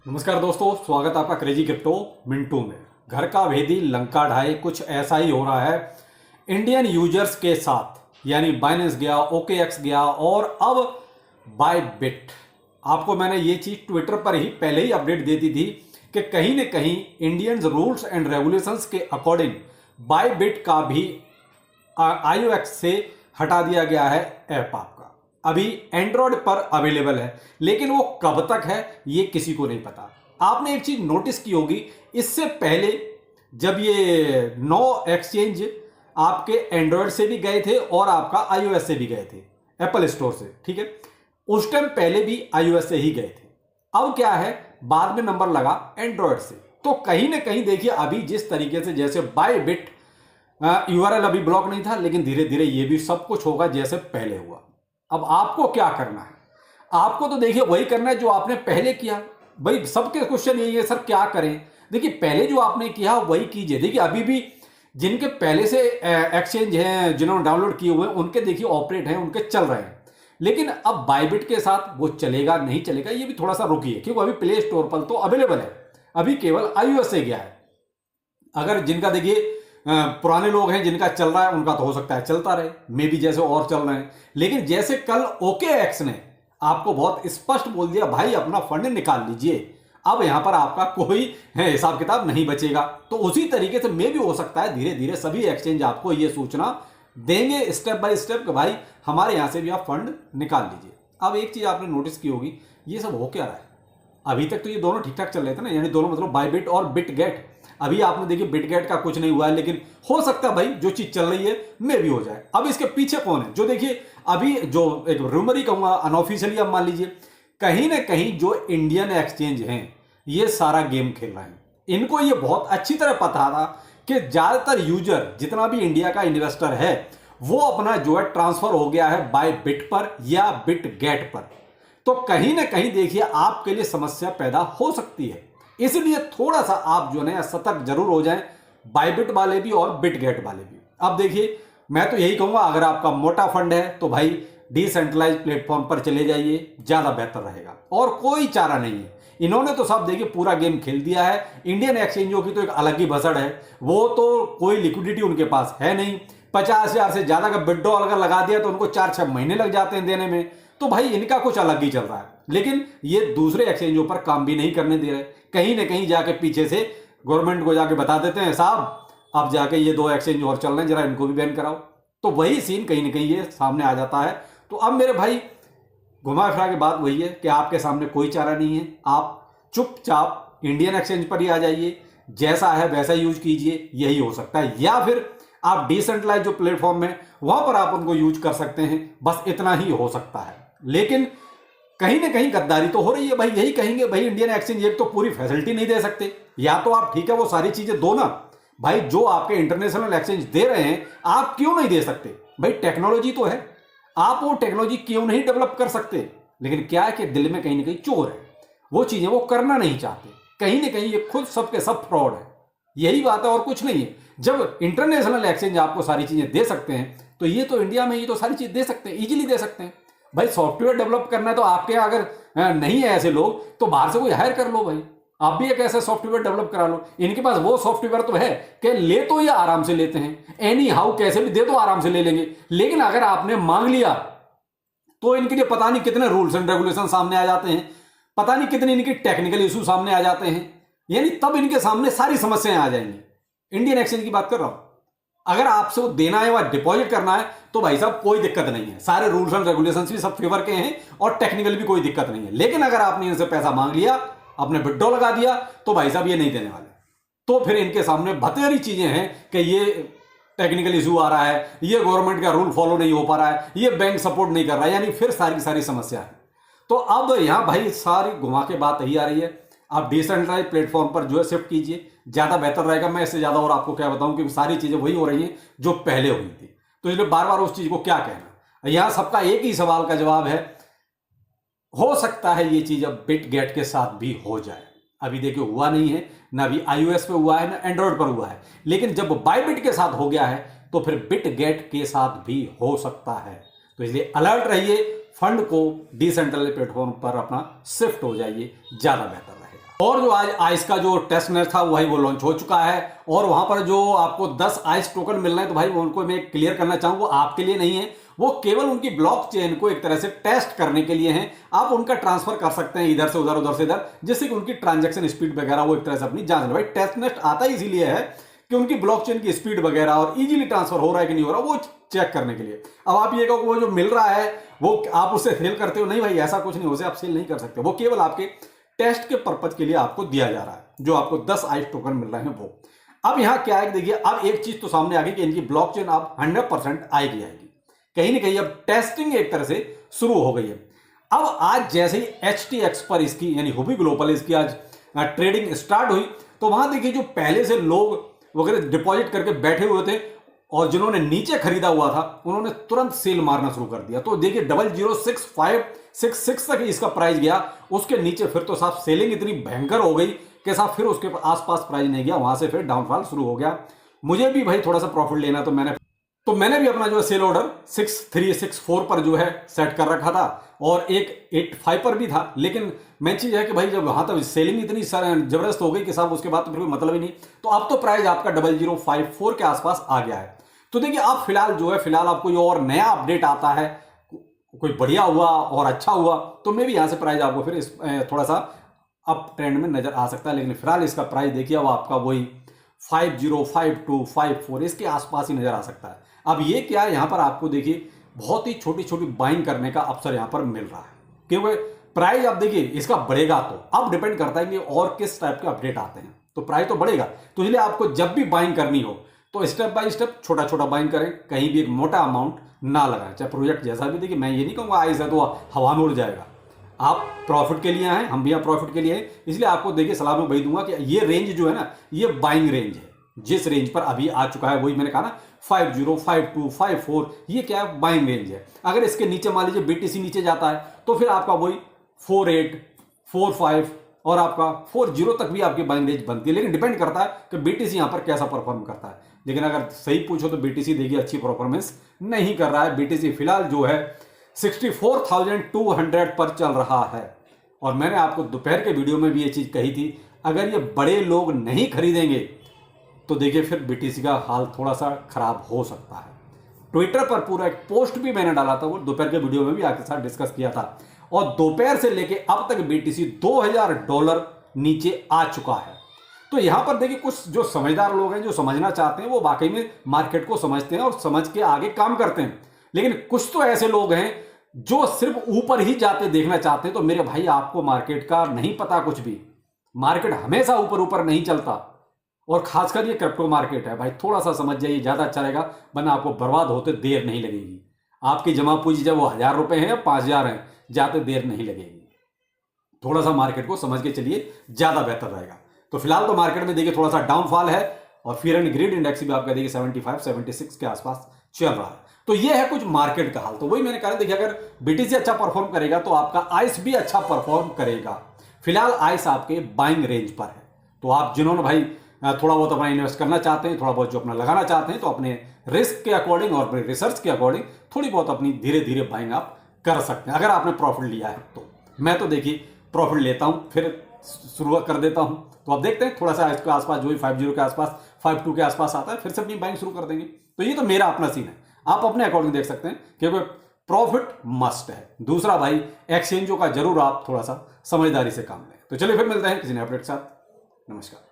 नमस्कार दोस्तों, स्वागत है आपका क्रेजी क्रिप्टो मिंटू में। घर का भेदी लंका ढाए, कुछ ऐसा ही हो रहा है इंडियन यूजर्स के साथ। यानी बाइनेंस गया, OKX गया और अब बायबिट। आपको मैंने ये चीज ट्विटर पर ही पहले ही अपडेट दे दी थी कि कहीं ना कहीं इंडियन रूल्स एंड रेगुलेशंस के अकॉर्डिंग बायबिट का भी iOS से हटा दिया गया है ऐप। आपका अभी एंड्रॉयड पर अवेलेबल है, लेकिन वो कब तक है ये किसी को नहीं पता। आपने एक चीज नोटिस की होगी, इससे पहले जब ये 9 एक्सचेंज आपके एंड्रॉयड से भी गए थे और आपका iOS से भी गए थे, एप्पल स्टोर से, ठीक है। उस टाइम पहले भी iOS से ही गए थे। अब क्या है, बाद में नंबर लगा एंड्रॉयड से। तो कहीं ना कहीं देखिए, अभी जिस तरीके से जैसे बायबिट URL अभी ब्लॉक नहीं था, लेकिन धीरे धीरे ये भी सब कुछ होगा जैसे पहले हुआ। अब आपको क्या करना है? आपको तो देखिए वही करना है जो आपने पहले किया। भाई सबके क्वेश्चन यही है, सर क्या करें? देखिए पहले जो आपने किया वही कीजिए। देखिए अभी भी जिनके पहले से एक्सचेंज हैं, जिन्होंने डाउनलोड किए हुए हैं, उनके देखिए ऑपरेट हैं, उनके चल रहे हैं। लेकिन अब बायबिट के साथ वो चलेगा नहीं चलेगा, ये भी थोड़ा सा रुकिए, क्योंकि अभी प्ले स्टोर पर तो अवेलेबल है, अभी केवल iOS से गया है। अगर जिनका देखिए पुराने लोग हैं, जिनका चल रहा है, उनका तो हो सकता है चलता रहे, मे भी जैसे और चल रहे हैं। लेकिन जैसे कल OKX ने आपको बहुत स्पष्ट बोल दिया, भाई अपना फंड निकाल लीजिए, अब यहां पर आपका कोई हिसाब किताब नहीं बचेगा। तो उसी तरीके से मे भी हो सकता है धीरे धीरे सभी एक्सचेंज आपको यह सूचना देंगे स्टेप बाय स्टेप कि भाई हमारे यहां से भी आप फंड निकाल लीजिए। अब एक चीज आपने नोटिस की होगी, ये सब हो क्या रहा है? अभी तक तो ये दोनों ठीक ठाक चल रहे थे ना, यानी दोनों मतलब बायबिट और बिटगेट। अभी आपने देखिए बिटगेट का कुछ नहीं हुआ है, लेकिन हो सकता है भाई जो चीज चल रही है मे भी हो जाए। अब इसके पीछे कौन है? जो देखिए अभी जो एक रूमर ही कहूंगा, अनऑफिशियली आप मान लीजिए, कहीं ना कहीं जो इंडियन एक्सचेंज हैं ये सारा गेम खेल रहे हैं। इनको ये बहुत अच्छी तरह पता था कि ज्यादातर यूजर, जितना भी इंडिया का इन्वेस्टर है, वो अपना जो है ट्रांसफर हो गया है बायबिट पर या बिटगेट पर। तो कहीं ना कहीं देखिए आपके लिए समस्या पैदा हो सकती है। इसलिए थोड़ा सा आप जो है सतर्क जरूर हो जाएं, बायबिट वाले भी और बिटगेट वाले भी। अब देखिए मैं तो यही कहूंगा, अगर आपका मोटा फंड है तो भाई डिसेंट्रलाइज प्लेटफॉर्म पर चले जाइए, ज्यादा बेहतर रहेगा। और कोई चारा नहीं है, इन्होंने तो सब देखिए पूरा गेम खेल दिया है। इंडियन एक्सचेंजों की तो एक अलग ही भसड़ है, वो तो कोई लिक्विडिटी उनके पास है नहीं। 50,000 से ज्यादा का विड्रॉल अगर लगा दिया तो उनको 4-6 महीने लग जाते हैं देने में। तो भाई इनका कुछ अलग ही चल रहा है, लेकिन ये दूसरे एक्सचेंजों पर काम भी नहीं करने दे रहे। कहीं ना कहीं जाके पीछे से गवर्नमेंट को जाके बता देते हैं, साहब अब जाके ये 2 एक्सचेंज और चल रहे हैं, जरा इनको भी बैन कराओ। तो वही सीन कहीं ना कहीं ये सामने आ जाता है। तो अब मेरे भाई घुमा फिरा के बात वही है कि आपके सामने कोई चारा नहीं है, आप चुपचाप इंडियन एक्सचेंज पर ही आ जाइए, जैसा है वैसा यूज कीजिए, यही हो सकता है। या फिर आप डिसेंट्रलाइज जो प्लेटफॉर्म है वहां पर आप उनको यूज कर सकते हैं, बस इतना ही हो सकता है। लेकिन कहीं ना कहीं गद्दारी तो हो रही है भाई। यही कहेंगे भाई इंडियन एक्सचेंज एक तो पूरी फैसिलिटी नहीं दे सकते, या तो आप ठीक है वो सारी चीजें दो ना भाई, जो आपके इंटरनेशनल एक्सचेंज दे रहे हैं आप क्यों नहीं दे सकते? भाई टेक्नोलॉजी तो है, आप वो टेक्नोलॉजी क्यों नहीं डेवलप कर सकते? लेकिन क्या है कि दिल में कहीं ना कहीं चोर है, वो चीजें वो करना नहीं चाहते। कहीं ना कहीं ये खुद सबके सब फ्रॉड है, यही बात है और कुछ नहीं है। जब इंटरनेशनल एक्सचेंज आपको सारी चीजें दे सकते हैं, तो ये तो इंडिया में ये तो सारी चीज दे सकते हैं, इजीली दे सकते हैं। भाई सॉफ्टवेयर डेवलप करना है तो आपके अगर नहीं है ऐसे लोग, तो बाहर से कोई हायर कर लो भाई, आप भी एक ऐसा सॉफ्टवेयर डेवलप करा लो। इनके पास वो सॉफ्टवेयर तो है कि ले तो ये आराम से लेते हैं, एनी हाउ कैसे भी दे तो आराम से ले लेंगे। लेकिन अगर आपने मांग लिया तो इनके लिए पता नहीं कितने रूल्स एंड रेगुलेशन सामने आ जाते हैं, पता नहीं कितने इनके टेक्निकल इशू सामने आ जाते हैं, यानी तब इनके सामने सारी समस्याएं आ जाएंगी। इंडियन एक्सचेंज की बात कर रहा हूं, अगर आपसे वो देना है या डिपॉजिट करना है तो भाई साहब कोई दिक्कत नहीं है, सारे रूल्स एंड रेगुलेशंस भी सब फेवर के हैं और टेक्निकल भी कोई दिक्कत नहीं है। लेकिन अगर आपने इनसे पैसा मांग लिया, अपने विड्रॉ लगा दिया, तो भाई साहब ये नहीं देने वाले। तो फिर इनके सामने बतेरी चीजें हैं कि ये टेक्निकल इशू आ रहा है, ये गवर्नमेंट का रूल फॉलो नहीं हो पा रहा है, ये बैंक सपोर्ट नहीं कर रहा है, यानी फिर सारी की सारी समस्या है। तो अब यहां भाई सारी घुमा के बात यही आ रही है, आप डिसेंट्रलाइज प्लेटफॉर्म पर जो है शिफ्ट कीजिए, ज्यादा बेहतर रहेगा। मैं इससे ज्यादा और आपको क्या बताऊं कि सारी चीजें वही हो रही हैं जो पहले हुई थी, तो इसलिए बार बार उस चीज को क्या कहना। यहां सबका एक ही सवाल का जवाब है, हो सकता है ये चीज अब बिटगेट के साथ भी हो जाए। अभी देखिए हुआ नहीं है, ना अभी iOS पे हुआ है ना एंड्रॉयड पर हुआ है, लेकिन जब बायबिट के साथ हो गया है तो फिर बिटगेट के साथ भी हो सकता है। तो इसलिए अलर्ट रहिए, फंड को डिसेंट्रलाइज्ड प्लेटफॉर्म पर अपना शिफ्ट हो जाइए, ज्यादा बेहतर रहेगा। और जो आज आइस का जो टेस्ट नेट था वही वो लॉन्च हो चुका है और वहां पर जो आपको 10 आइस टोकन मिल रहे हैं तो भाई उनको मैं क्लियर करना चाहूंगा, आपके लिए नहीं है, वो केवल उनकी ब्लॉकचेन को एक तरह से टेस्ट करने के लिए हैं। आप उनका ट्रांसफर कर सकते हैं इधर से उधर, उधर से इधर, जिससे कि उनकी ट्रांजैक्शन स्पीड वगैरह वो एक तरह से अपनी जांच ले। भाई टेस्ट नेट आता ही इसीलिए है कि उनकी ब्लॉकचेन की स्पीड वगैरह और इजीली ट्रांसफर हो रहा है कि नहीं हो रहा वो चेक करने के लिए। अब आप ये कहो वो जो मिल रहा है वो आप उससे सेल करते हो, नहीं भाई ऐसा कुछ नहीं, उसे आप सेल नहीं कर सकते, वो केवल आपके टेस्ट के पर्पज के लिए आपको दिया जा रहा है, जो आपको 10 आइस टोकन मिल रहे हैं वो। अब यहां क्या है, देखिए अब एक चीज तो सामने आ गई कि इनकी ब्लॉकचेन अब 100% आएगी, कहीं ना कहीं अब टेस्टिंग एक तरह से शुरू हो गई है। अब आज जैसे ही HTX पर इसकी यानी हुबी ग्लोबल इसकी आज ट्रेडिंग स्टार्ट हुई तो वहां देखिए जो पहले से लोग वगैरह डिपॉजिट करके बैठे हुए थे और जिन्होंने नीचे खरीदा हुआ था उन्होंने तुरंत सेल मारना शुरू कर दिया। तो देखिए 006566 तक इसका प्राइस गया, उसके नीचे फिर तो साहब सेलिंग इतनी भयंकर हो गई कि साहब फिर उसके आसपास प्राइस नहीं गया, वहां से फिर डाउनफॉल शुरू हो गया। मुझे भी भाई थोड़ा सा प्रॉफिट लेना तो मैंने भी अपना जो है सेल ऑर्डर 6364 पर जो है सेट कर रखा था और एक 85 पर भी था। लेकिन मेन चीज है कि भाई जब वहां तक सेलिंग इतनी जबरदस्त हो गई कि साहब उसके बाद तो फिर कोई मतलब ही नहीं, तो अब तो प्राइस आपका 0054 के आसपास आ गया है। तो देखिए अब फिलहाल जो है फिलहाल आपको कोई और नया अपडेट आता है, कोई बढ़िया हुआ और अच्छा हुआ तो मे भी यहां से प्राइस आपको फिर थोड़ा सा अप ट्रेंड में नजर आ सकता है। लेकिन फिलहाल इसका प्राइस देखिए अब आपका वही 505254 इसके आसपास ही नजर आ सकता है। अब ये क्या है, यहां पर आपको देखिए बहुत ही छोटी छोटी बाइंग करने का अवसर यहां पर मिल रहा है, क्योंकि प्राइस अब देखिए इसका बढ़ेगा तो अब डिपेंड करता है कि और किस टाइप के अपडेट आते हैं, तो प्राइस तो बढ़ेगा। तो इसलिए आपको जब भी बाइंग करनी हो तो स्टेप बाय स्टेप छोटा छोटा बाइंग करें, कहीं भी एक मोटा अमाउंट ना लगाएं, चाहे प्रोजेक्ट जैसा भी। देखिए मैं ये नहीं कहूंगा आइस है तो हवा में उड़ जाएगा, आप प्रॉफिट के लिए आए, हम भी यहाँ प्रॉफिट के लिए हैं, इसलिए आपको देखिए सलाह में वही दूंगा कि ये रेंज जो है ना ये बाइंग रेंज है। जिस रेंज पर अभी आ चुका है वही मैंने कहा ना 505254, ये क्या है बाइंग रेंज है। अगर इसके नीचे मान लीजिए BTC नीचे जाता है तो फिर आपका वही 48 45 और आपका 40 तक भी आपकी बाइंग रेंज बनती है। लेकिन डिपेंड करता है कि BTC यहां पर कैसा परफॉर्म करता है। लेकिन अगर सही पूछो तो BTC देखिए अच्छी परफॉर्मेंस नहीं कर रहा है। BTC फिलहाल जो है 64,200 पर चल रहा है और मैंने आपको दोपहर के वीडियो में भी ये चीज कही थी, अगर ये बड़े लोग नहीं खरीदेंगे तो देखिए फिर BTC का हाल थोड़ा सा खराब हो सकता है। ट्विटर पर पूरा एक पोस्ट भी मैंने डाला था, वो दोपहर के वीडियो में भी आपके साथ डिस्कस किया था और दोपहर से लेके अब तक BTC $2000 नीचे आ चुका है। तो यहां पर देखिए कुछ जो समझदार लोग हैं, जो समझना चाहते हैं, वो वाकई में मार्केट को समझते हैं और समझ के आगे काम करते हैं। लेकिन कुछ तो ऐसे लोग हैं जो सिर्फ ऊपर ही जाते देखना चाहते हैं। तो मेरे भाई आपको मार्केट का नहीं पता कुछ भी, मार्केट हमेशा ऊपर ऊपर नहीं चलता और खासकर ये क्रिप्टो मार्केट है भाई, थोड़ा सा समझ जाइए ज्यादा अच्छा रहेगा, वरना आपको बर्बाद होते देर नहीं लगेगी। आपकी जमा पूंजी जब वो 1000 रुपए है या 5000 है, जाते देर नहीं लगेगी। थोड़ा सा मार्केट को समझ के चलिए, ज्यादा बेहतर रहेगा। तो फिलहाल तो मार्केट में देखिए थोड़ा सा डाउनफॉल है और फियर एंड ग्रीड इंडेक्स भी आपका देखिए 75-76 के आसपास चल रहा है। तो ये है कुछ मार्केट का हाल। तो वही मैंने कहा देखिए अगर BTC अच्छा परफॉर्म करेगा तो आपका आइस भी अच्छा परफॉर्म करेगा। फिलहाल आइस आपके बाइंग रेंज पर है, तो आप जिन्होंने भाई थोड़ा बहुत अपना इन्वेस्ट करना चाहते हैं, थोड़ा बहुत जो अपना लगाना चाहते हैं, तो अपने रिस्क के अकॉर्डिंग और अपने रिसर्च के अकॉर्डिंग थोड़ी बहुत अपनी धीरे धीरे बाइंग आप कर सकते हैं अगर आपने प्रॉफिट लिया है तो। मैं तो देखिए प्रॉफिट लेता हूं फिर शुरुआत कर देता हूं, तो आप देखते हैं थोड़ा सा इसके आसपास जो भी 50 के आसपास 52 के आसपास आता है फिर से अपनी बाइंग शुरू कर देंगे। तो ये तो मेरा अपना सीन है, आप अपने अकॉर्डिंग देख सकते हैं, क्योंकि प्रॉफिट मस्ट है। दूसरा भाई एक्सचेंजों का जरूर आप थोड़ा सा समझदारी से काम लें। तो चलिए फिर मिलते हैं किसी नए अपडेट के साथ। नमस्कार।